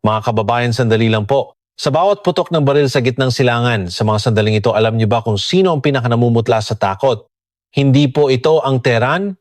Mga kababayan, sandali lang po. Sa bawat putok ng baril sa gitnang silangan, sa mga sandaling ito, alam niyo ba kung sino ang pinakanamumutla sa takot? Hindi po ito ang Tehran,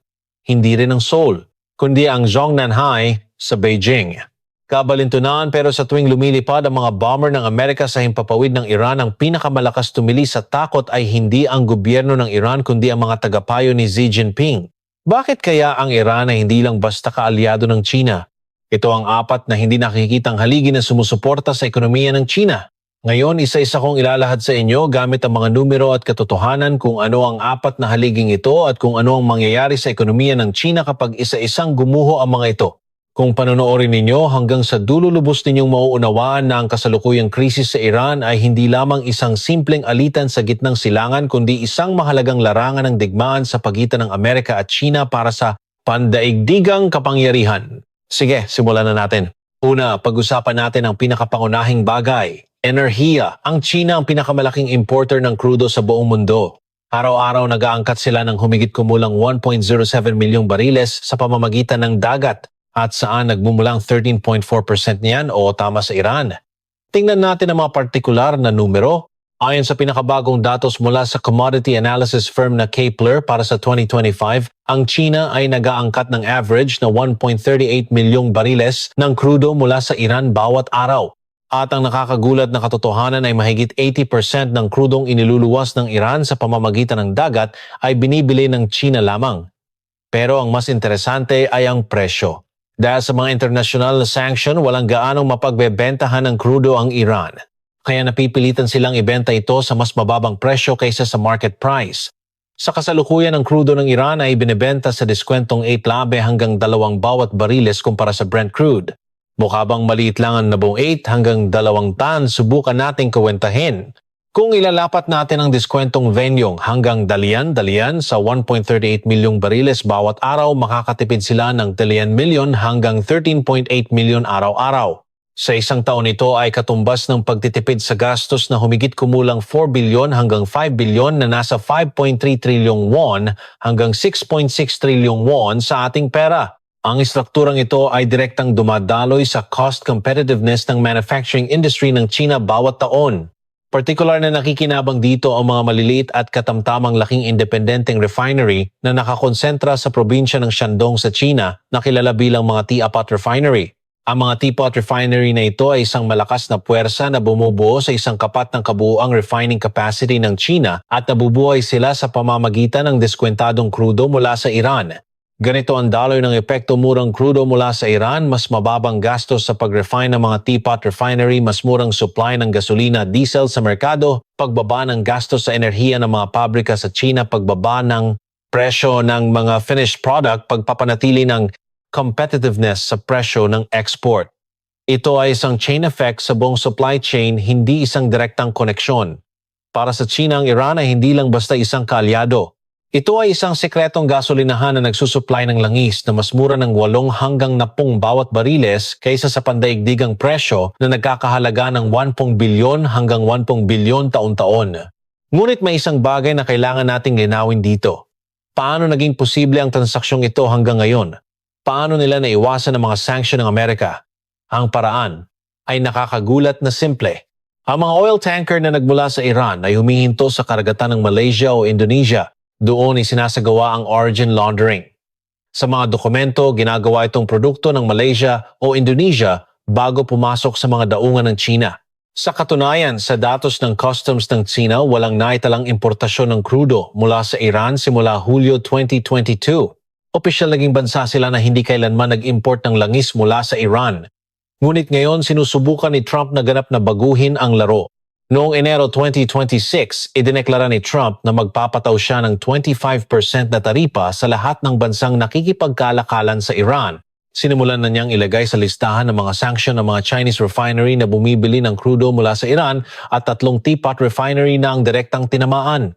hindi rin ang Seoul, kundi ang Zhongnanhai sa Beijing. Kabalintunan, pero sa tuwing lumilipad ang mga bomber ng Amerika sa himpapawid ng Iran, ang pinakamalakas tumili sa takot ay hindi ang gobyerno ng Iran kundi ang mga tagapayo ni Xi Jinping. Bakit kaya ang Iran ay hindi lang basta kaalyado ng China? Ito ang apat na hindi nakikitang haligi na sumusuporta sa ekonomiya ng China. Ngayon, isa-isa kong ilalahad sa inyo gamit ang mga numero at katotohanan kung ano ang apat na haliging ito at kung ano ang mangyayari sa ekonomiya ng China kapag isa-isang gumuho ang mga ito. Kung panonoorin ninyo hanggang sa dulo, lubos ninyong mauunawaan na ang kasalukuyang krisis sa Iran ay hindi lamang isang simpleng alitan sa gitnang silangan kundi isang mahalagang larangan ng digmaan sa pagitan ng Amerika at China para sa pandaigdigang kapangyarihan. Sige, simulan na natin. Una, pag-usapan natin ang pinakapangunahing bagay, enerhiya. Ang China ang pinakamalaking importer ng krudo sa buong mundo. Araw-araw nag-aangkat sila ng humigit kumulang 1.07 milyong bariles sa pamamagitan ng dagat. At saan nagmumulang 13.4% niyan o tama sa Iran. Tingnan natin ang mga partikular na numero. Ayon sa pinakabagong datos mula sa commodity analysis firm na Kepler para sa 2025, ang China ay nag-aangkat ng average na 1.38 milyong bariles ng krudo mula sa Iran bawat araw. At ang nakakagulat na katotohanan ay mahigit 80% ng krudong iniluluwas ng Iran sa pamamagitan ng dagat ay binibili ng China lamang. Pero ang mas interesante ay ang presyo. Dahil sa mga international na sanction, walang gaanong mapagbebentahan ng krudo ang Iran. Kaya napipilitan silang ibenta ito sa mas mababang presyo kaysa sa market price. Sa kasalukuyan ng krudo ng Iran ay binibenta sa diskwentong 8 labe hanggang 2 bawat bariles kumpara sa Brent crude. Mukha bang maliit lang ang nabong 8 hanggang 2 tan, subukan nating kwentahin. Kung ilalapat natin ang diskwentong venyong hanggang dalian sa 1.38 milyong bariles bawat araw, makakatipid sila ng 10 milyon hanggang 13.8 milyon araw-araw. Sa isang taon ito ay katumbas ng pagtitipid sa gastos na humigit kumulang 4 bilyon hanggang 5 bilyon na nasa 5.3 trilyong won hanggang 6.6 trilyong won sa ating pera. Ang istrukturang ito ay direktang dumadaloy sa cost competitiveness ng manufacturing industry ng China bawat taon. Partikular na nakikinabang dito ang mga maliliit at katamtamang laking independenteng refinery na nakakonsentra sa probinsya ng Shandong sa China na kilala bilang mga teapot refinery. Ang mga teapot refinery na ito ay isang malakas na puwersa na bumubuo sa isang kapat ng kabuuang refining capacity ng China at nabubuhay sila sa pamamagitan ng diskwentadong krudo mula sa Iran. Ganito ang daloy ng epekto murang krudo mula sa Iran, mas mababang gastos sa pag-refine ng mga teapot refinery, mas murang supply ng gasolina at diesel sa merkado, pagbaba ng gastos sa enerhiya ng mga pabrika sa China, pagbaba ng presyo ng mga finished product, pagpapanatili ng competitiveness sa presyo ng export. Ito ay isang chain effect sa buong supply chain, hindi isang direktang koneksyon. Para sa China, ang Iran ay hindi lang basta isang kaalyado. Ito ay isang sekretong gasolinahan na nagsusupply ng langis na mas mura ng 8 hanggang 10 bawat bariles kaysa sa pandaigdigang presyo na nagkakahalaga ng 10 bilyon hanggang 10 bilyon taon-taon. Ngunit may isang bagay na kailangan nating linawin dito. Paano naging posible ang transaksyong ito hanggang ngayon? Paano nila naiwasan ang mga sanksyon ng Amerika? Ang paraan ay nakakagulat na simple. Ang mga oil tanker na nagmula sa Iran ay humihinto sa karagatan ng Malaysia o Indonesia. Doon ay sinasagawa ang origin laundering. Sa mga dokumento, ginagawa itong produkto ng Malaysia o Indonesia bago pumasok sa mga daungan ng China. Sa katunayan, sa datos ng customs ng China, walang naitalang importasyon ng krudo mula sa Iran simula Hulyo 2022. Opisyal naging bansa sila na hindi kailanman nag-import ng langis mula sa Iran. Ngunit ngayon sinusubukan ni Trump na ganap na baguhin ang laro. Noong Enero 2026, idineklara ni Trump na magpapataw siya ng 25% na taripa sa lahat ng bansang nakikipagkalakalan sa Iran. Sinimulan na niyang ilagay sa listahan ng mga sanksyon ng mga Chinese refinery na bumibili ng krudo mula sa Iran at 3 teapot refinery na ang direktang tinamaan.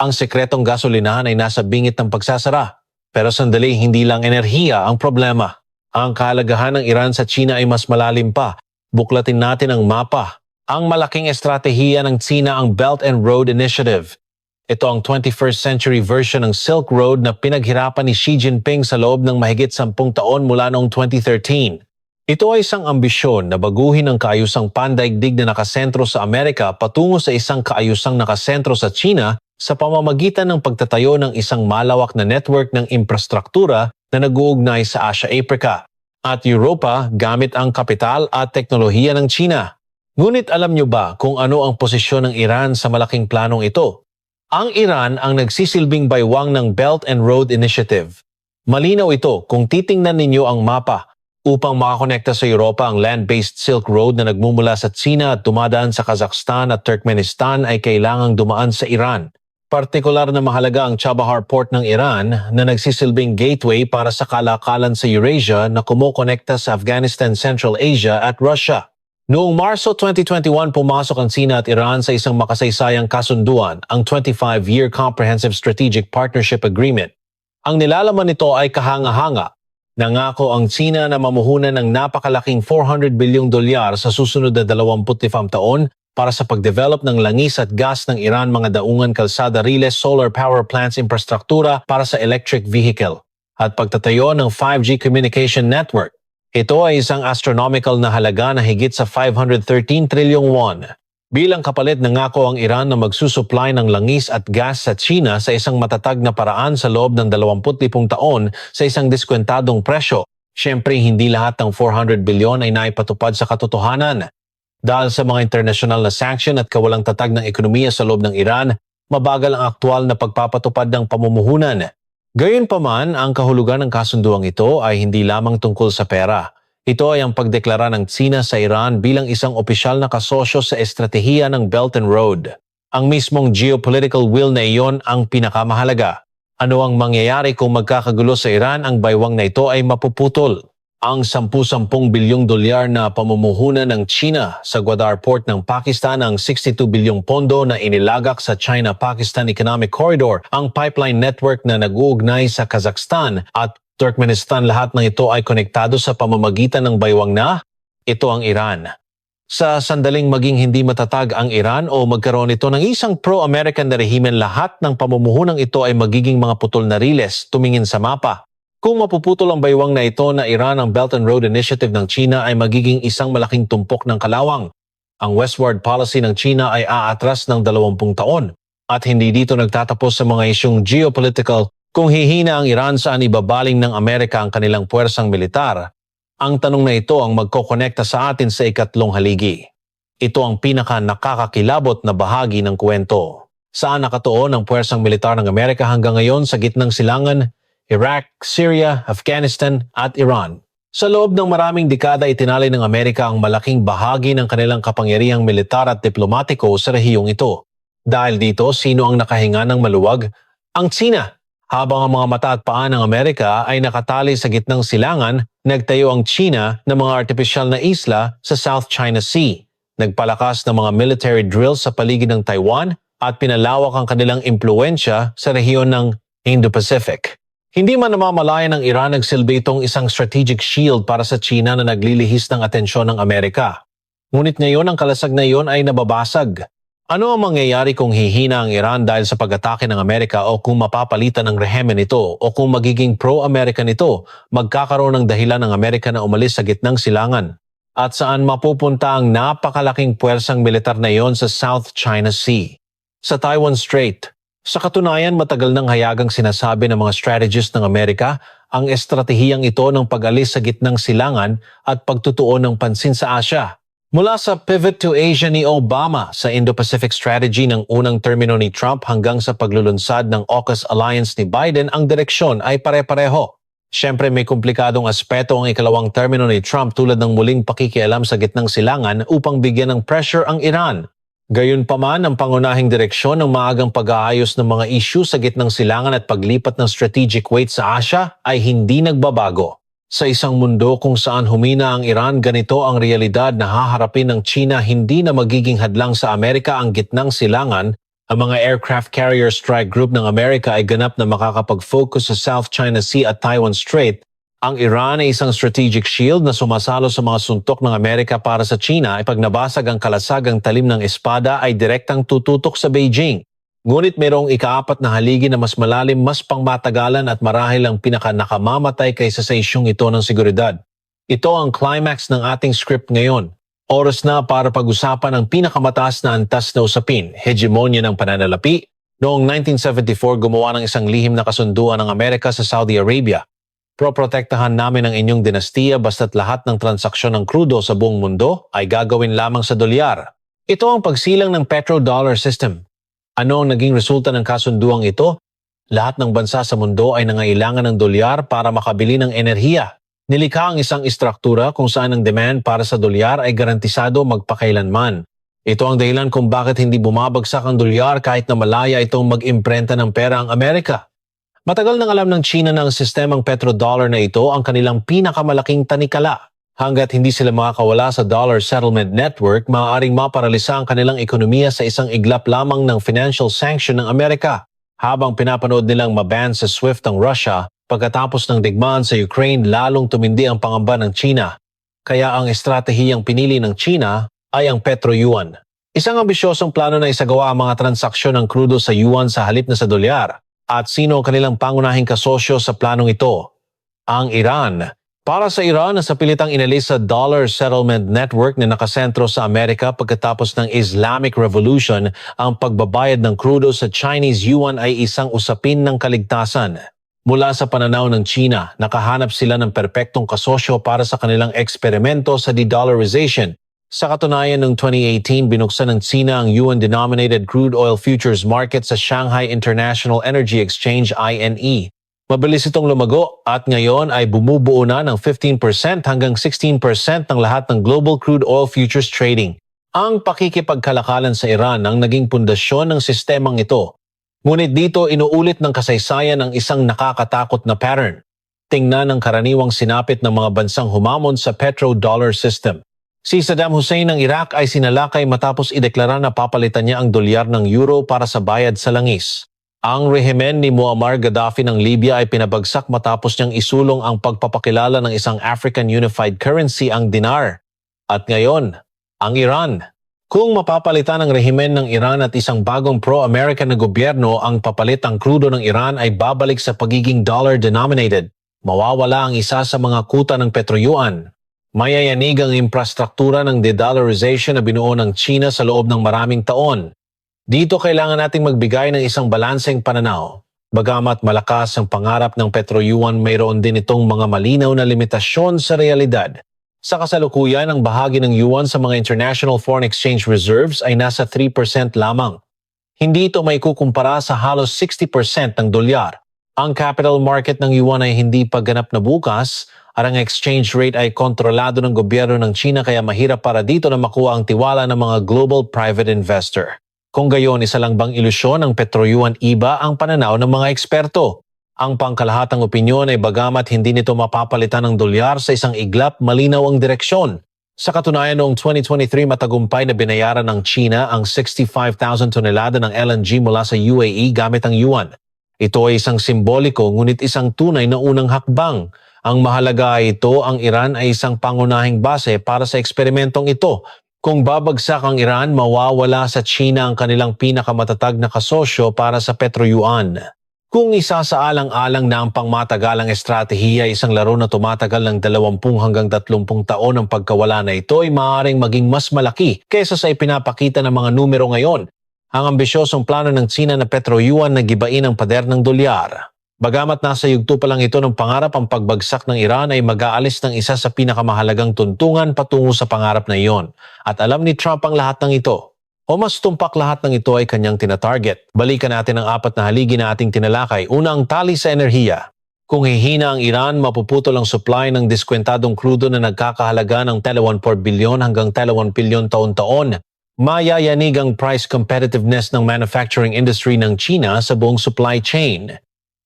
Ang sekretong gasolinahan ay nasa bingit ng pagsasara. Pero sandali, hindi lang enerhiya ang problema. Ang kahalagahan ng Iran sa China ay mas malalim pa. Buklatin natin ang mapa. Ang malaking estratehiya ng China ang Belt and Road Initiative. Ito ang 21st century version ng Silk Road na pinaghirapan ni Xi Jinping sa loob ng mahigit 10 taon mula noong 2013. Ito ay isang ambisyon na baguhin ang kaayusang pandaigdig na nakasentro sa Amerika patungo sa isang kaayusang nakasentro sa China sa pamamagitan ng pagtatayo ng isang malawak na network ng infrastruktura na nag-uugnay sa Asia-Africa at Europa gamit ang kapital at teknolohiya ng China. Ngunit alam niyo ba kung ano ang posisyon ng Iran sa malaking planong ito? Ang Iran ang nagsisilbing baywang ng Belt and Road Initiative. Malinaw ito kung titingnan ninyo ang mapa. Upang makakonekta sa Europa ang land-based Silk Road na nagmumula sa China at dumadaan sa Kazakhstan at Turkmenistan ay kailangang dumaan sa Iran. Partikular na mahalaga ang Chabahar Port ng Iran na nagsisilbing gateway para sa kalakalan sa Eurasia na kumokonekta sa Afghanistan, Central Asia at Russia. Noong Marso 2021, pumasok ang China at Iran sa isang makasaysayang kasunduan, ang 25-year Comprehensive Strategic Partnership Agreement. Ang nilalaman nito ay kahanga-hanga. Nangako ang China na mamuhunan ng napakalaking $400 bilyong sa susunod na 25 taon para sa pagdevelop ng langis at gas ng Iran, mga daungan, kalsada, riles, solar power plants, infrastruktura para sa electric vehicle at pagtatayo ng 5G communication network. Ito ay isang astronomical na halaga na higit sa 513 trilyong won. Bilang kapalit, nangako ang Iran na magsusupply ng langis at gas sa China sa isang matatag na paraan sa loob ng 25 taon sa isang diskwentadong presyo. Siyempre, hindi lahat ng 400 bilyon ay naipatupad sa katotohanan. Dahil sa mga internasyonal na sanction at kawalang tatag ng ekonomiya sa loob ng Iran, mabagal ang aktual na pagpapatupad ng pamumuhunan. Gayunpaman, ang kahulugan ng kasunduang ito ay hindi lamang tungkol sa pera. Ito ay ang pagdeklara ng China sa Iran bilang isang opisyal na kasosyo sa estratehiya ng Belt and Road. Ang mismong geopolitical will na iyon ang pinakamahalaga. Ano ang mangyayari kung magkakagulo sa Iran, ang baywang na ito ay mapuputol. Ang $10 bilyong na pamumuhunan ng China sa Gwadar Port ng Pakistan, ang 62 bilyong pondo na inilagak sa China-Pakistan Economic Corridor, ang pipeline network na nag-uugnay sa Kazakhstan at Turkmenistan, lahat ng ito ay konektado sa pamamagitan ng baywang na ito ang Iran. Sa sandaling maging hindi matatag ang Iran o magkaroon ito ng isang pro-American na rehimen, lahat ng pamumuhunang ito ay magiging mga putol na riles tumingin sa mapa. Kung mapuputol ang baywang na ito na Iran, ang Belt and Road Initiative ng China ay magiging isang malaking tumpok ng kalawang. Ang westward policy ng China ay aatras ng 20 taon at hindi dito nagtatapos sa mga isyung geopolitical. Kung hihina ang Iran, saan ibabaling ng Amerika ang kanilang puwersang militar? Ang tanong na ito ang magkokonekta sa atin sa ikatlong haligi. Ito ang pinaka-nakakakilabot na bahagi ng kwento. Saan nakatuon ang puwersang militar ng Amerika hanggang ngayon sa gitnang silangan? Iraq, Syria, Afghanistan at Iran. Sa loob ng maraming dekada, itinalay ng Amerika ang malaking bahagi ng kanilang kapangyarihang militar at diplomatiko sa rehiyong ito. Dahil dito, sino ang nakahinga ng maluwag? Ang China. Habang ang mga mata at paa ng Amerika ay nakatali sa gitnang silangan, nagtayo ang China ng mga artipisyal na isla sa South China Sea. Nagpalakas ng mga military drills sa paligid ng Taiwan at pinalawak ang kanilang impluensya sa rehiyon ng Indo-Pacific. Hindi man namamalayan ng Iran, nagsilbi itong isang strategic shield para sa China na naglilihis ng atensyon ng Amerika. Ngunit ngayon, ang kalasag na iyon ay nababasag. Ano ang mangyayari kung hihina ang Iran dahil sa pag-atake ng Amerika o kung mapapalitan ng rehimen nito o kung magiging pro-American ito, magkakaroon ng dahilan ng Amerika na umalis sa gitnang silangan? At saan mapupunta ang napakalaking puwersang militar na iyon sa South China Sea? Sa Taiwan Strait. Sa katunayan, matagal nang hayagang sinasabi ng mga strategist ng Amerika ang estratehiyang ito ng pag-alis sa gitnang silangan at pagtutuon ng pansin sa Asia. Mula sa pivot to Asia ni Obama sa Indo-Pacific strategy ng unang termino ni Trump hanggang sa paglulunsad ng AUKUS alliance ni Biden, ang direksyon ay pare-pareho. Siyempre, may komplikadong aspeto ang ikalawang termino ni Trump tulad ng muling pakikialam sa gitnang silangan upang bigyan ng pressure ang Iran. Gayunpaman, ang pangunahing direksyon ng maagang pag-aayos ng mga issue sa gitnang silangan at paglipat ng strategic weight sa Asia ay hindi nagbabago. Sa isang mundo kung saan humina ang Iran, ganito ang realidad na haharapin ng China. Hindi na magiging hadlang sa Amerika ang gitnang silangan. Ang mga aircraft carrier strike group ng Amerika ay ganap na makakapag-focus sa South China Sea at Taiwan Strait. Ang Iran ay isang strategic shield na sumasalo sa mga suntok ng Amerika para sa China ay pag nabasag ang kalasagang talim ng espada ay direktang tututok sa Beijing. Ngunit mayroong ikaapat na haligi na mas malalim, mas pangmatagalan at marahil ang pinaka-nakamamatay kaysa sa isyung ito ng seguridad. Ito ang climax ng ating script ngayon. Oras na para pag-usapan ang pinakamataas na antas na usapin, hegemonya ng pananalapi. Noong 1974, gumawa ng isang lihim na kasunduan ng Amerika sa Saudi Arabia. Proprotektahan namin ang inyong dinastiya basta't lahat ng transaksyon ng krudo sa buong mundo ay gagawin lamang sa dolyar. Ito ang pagsilang ng petrodollar system. Ano ang naging resulta ng kasunduang ito? Lahat ng bansa sa mundo ay nangailangan ng dolyar para makabili ng enerhiya. Nilikha ang isang istruktura kung saan ang demand para sa dolyar ay garantisado magpakailanman. Ito ang dahilan kung bakit hindi bumabagsak ang dolyar kahit na malaya itong mag-imprenta ng pera ang Amerika. Matagal nang alam ng China na ang sistemang petrodollar na ito ang kanilang pinakamalaking tanikala. Hanggat hindi sila makakawala sa dollar settlement network, maaaring maparalisa ang kanilang ekonomiya sa isang iglap lamang ng financial sanction ng Amerika. Habang pinapanood nilang maban sa SWIFT ang Russia, pagkatapos ng digmaan sa Ukraine, lalong tumindi ang pangamba ng China. Kaya ang estratehiyang pinili ng China ay ang petro-yuan. Isang ambisyosong plano na isagawa ang mga transaksyon ng krudo sa yuan sa halip na sa dolyar. At sino ang kanilang pangunahing kasosyo sa planong ito? Ang Iran. Para sa Iran, sa pilitang inalis sa dollar settlement network na nakasentro sa Amerika pagkatapos ng Islamic Revolution, ang pagbabayad ng krudo sa Chinese yuan ay isang usapin ng kaligtasan. Mula sa pananaw ng China, nakahanap sila ng perpektong kasosyo para sa kanilang eksperimento sa de-dollarization. Sa katunayan, noong 2018, binuksan ng China ang yuan-denominated crude oil futures market sa Shanghai International Energy Exchange INE. Mabilis itong lumago at ngayon ay bumubuo na ng 15% hanggang 16% ng lahat ng global crude oil futures trading. Ang pakikipagkalakalan sa Iran ang naging pundasyon ng sistemang ito. Ngunit dito inuulit ng kasaysayan ang isang nakakatakot na pattern. Tingnan ang karaniwang sinapit ng mga bansang humamon sa petrodollar system. Si Saddam Hussein ng Iraq ay sinalakay matapos ideklara na papalitan niya ang dolyar ng euro para sa bayad sa langis. Ang rehimen ni Muammar Gaddafi ng Libya ay pinabagsak matapos niyang isulong ang pagpapakilala ng isang African Unified Currency, ang dinar. At ngayon, ang Iran. Kung mapapalitan ang rehimen ng Iran at isang bagong pro-American na gobyerno ang papalit ang krudo ng Iran ay babalik sa pagiging dollar-denominated. Mawawala ang isa sa mga kuta ng petro-yuan. Mayayanig ang infrastruktura ng de-dollarization na binuo ng China sa loob ng maraming taon. Dito kailangan nating magbigay ng isang balanseng pananaw. Bagamat malakas ang pangarap ng petro-yuan, mayroon din itong mga malinaw na limitasyon sa realidad. Sa kasalukuyan, ang bahagi ng yuan sa mga international foreign exchange reserves ay nasa 3% lamang. Hindi ito may kukumpara sa halos 60% ng dolyar. Ang capital market ng yuan ay hindi pa ganap na bukas at ang exchange rate ay kontrolado ng gobyerno ng China kaya mahirap para dito na makuha ang tiwala ng mga global private investor. Kung gayon, isa lang bang ilusyon ng petro-yuan, iba ang pananaw ng mga eksperto. Ang pangkalahatang opinyon ay bagamat hindi nito mapapalitan ng dolyar sa isang iglap, malinaw ang direksyon. Sa katunayan, noong 2023 matagumpay na binayaran ng China ang 65,000 tonelada ng LNG mula sa UAE gamit ang yuan. Ito ay isang simboliko ngunit isang tunay na unang hakbang. Ang mahalaga ay ito, ang Iran ay isang pangunahing base para sa eksperimentong ito. Kung babagsak ang Iran, mawawala sa China ang kanilang pinakamatatag na kasosyo para sa petro-yuan. Kung isasaalang-alang na ang pangmatagalang estratehiya ay isang laro na tumatagal ng 20 hanggang 30 taon, ang pagkawala na ito ay maaaring maging mas malaki kaysa sa ipinapakita ng mga numero ngayon. Ang ambisyosong plano ng China na petro-yuan na gibain ang pader ng dolyar. Bagamat nasa yugto pa lang ito ng pangarap, ang pagbagsak ng Iran ay mag-aalis ng isa sa pinakamahalagang tuntungan patungo sa pangarap na iyon. At alam ni Trump ang lahat ng ito. O mas tumpak, lahat ng ito ay kanyang tinatarget. Balikan natin ang 4 na haligi na ating tinalakay. Una, ang tali sa enerhiya. Kung hihina ang Iran, mapuputol ang supply ng diskwentadong krudo na nagkakahalaga ng 14 bilyon hanggang 21 bilyon taon-taon. Mayayanig ang price competitiveness ng manufacturing industry ng China sa buong supply chain.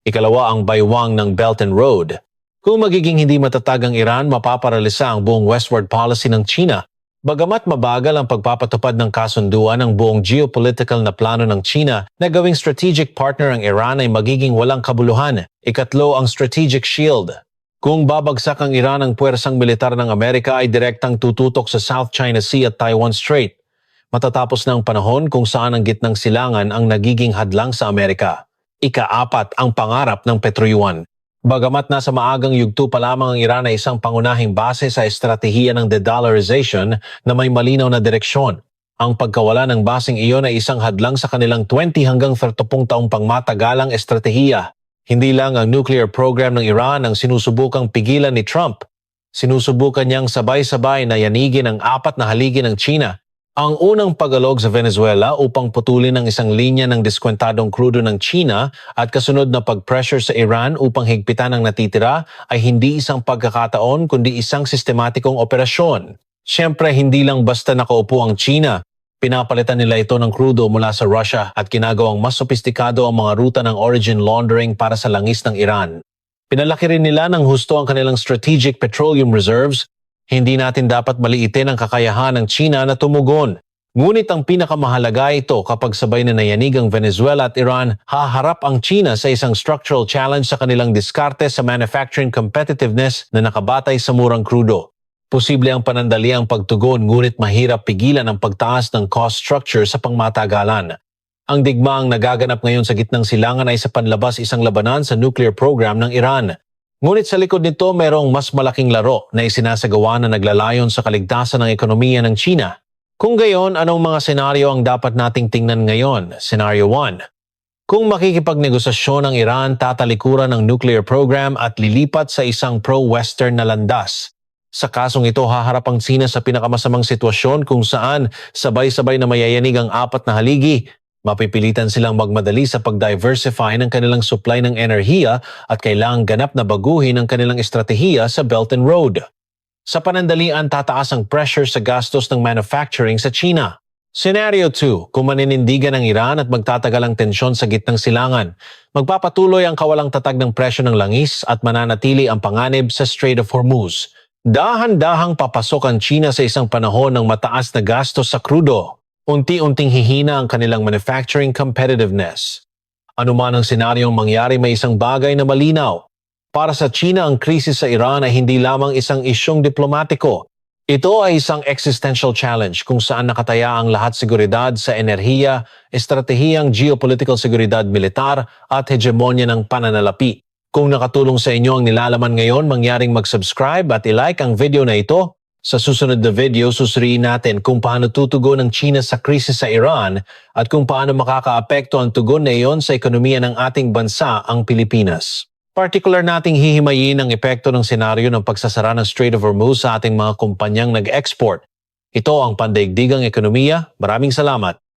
Ikalawa, ang baywang ng Belt and Road. Kung magiging hindi matatag ang Iran, mapaparalisa ang buong westward policy ng China. Bagamat mabagal ang pagpapatupad ng kasunduan, ng buong geopolitical na plano ng China na gawing strategic partner ang Iran ay magiging walang kabuluhan. Ikatlo, ang strategic shield. Kung babagsak ang Iran, ang puwersang militar ng Amerika ay direktang tututok sa South China Sea at Taiwan Strait. Matatapos na ang panahon kung saan ang gitnang silangan ang nagiging hadlang sa Amerika. Ika-4, ang pangarap ng petro-yuan. Bagamat nasa maagang yugto pa lamang ang Iran ay isang pangunahing base sa estratehiya ng de-dollarization na may malinaw na direksyon. Ang pagkawala ng basing iyon ay isang hadlang sa kanilang 20 hanggang 30 taong pangmatagalang estratehiya. Hindi lang ang nuclear program ng Iran ang sinusubukang pigilan ni Trump. Sinusubukan niyang sabay-sabay na yanigin ang 4 na haligi ng China. Ang unang pagalog sa Venezuela upang putulin ang isang linya ng diskwentadong krudo ng China at kasunod na pag-pressure sa Iran upang higpitan ang natitira ay hindi isang pagkakataon kundi isang sistematikong operasyon. Siyempre, hindi lang basta nakaupo ang China. Pinapalitan nila ito ng krudo mula sa Russia at ginagawang mas sopistikado ang mga ruta ng origin laundering para sa langis ng Iran. Pinalaki rin nila ng husto ang kanilang strategic petroleum reserves. Hindi natin dapat maliitin ang kakayahan ng China na tumugon. Ngunit ang pinakamahalaga ito kapag sabay na nayanig ang Venezuela at Iran, haharap ang China sa isang structural challenge sa kanilang diskarte sa manufacturing competitiveness na nakabatay sa murang krudo. Posible ang panandaliang pagtugon ngunit mahirap pigilan ang pagtaas ng cost structure sa pangmatagalan. Ang digmaang nagaganap ngayon sa gitnang silangan ay sa panlabas isang labanan sa nuclear program ng Iran. Ngunit sa likod nito mayroong mas malaking laro na isinasagawa na naglalayon sa kaligtasan ng ekonomiya ng China. Kung gayon, anong mga senaryo ang dapat nating tingnan ngayon? Scenario 1. Kung makikipagnegosasyon ang Iran, tatalikuran ng nuclear program at lilipat sa isang pro-Western na landas. Sa kasong ito, haharap ang China sa pinakamasamang sitwasyon kung saan sabay-sabay na mayayanig ang 4 na haligi. Mapipilitan silang magmadali sa pag-diversify ng kanilang supply ng enerhiya at kailangang ganap na baguhin ang kanilang estratehiya sa Belt and Road. Sa panandalian, tataas ang pressure sa gastos ng manufacturing sa China. Scenario 2, kung maninindigan ng Iran at magtatagal ang tensyon sa gitnang silangan, magpapatuloy ang kawalang tatag ng presyo ng langis at mananatili ang panganib sa Strait of Hormuz. Dahan-dahang papasok ang China sa isang panahon ng mataas na gastos sa krudo. Unti-unting hihina ang kanilang manufacturing competitiveness. Ano man ang senaryong mangyari, may isang bagay na malinaw. Para sa China, ang krisis sa Iran ay hindi lamang isang isyong diplomatiko. Ito ay isang existential challenge kung saan nakataya ang lahat seguridad sa enerhiya, estratehiyang geopolitical seguridad militar at hegemonya ng pananalapi. Kung nakatulong sa inyo ang nilalaman ngayon, mangyaring mag-subscribe at i-like ang video na ito. Sa susunod na video, susuriin natin kung paano tutugon ng China sa krisis sa Iran at kung paano makakaapekto ang tugon na iyon sa ekonomiya ng ating bansa, ang Pilipinas. Particular nating hihimayin ang epekto ng senaryo ng pagsasara ng Strait of Hormuz sa ating mga kumpanyang nag-export. Ito ang pandaigdigang ekonomiya. Maraming salamat.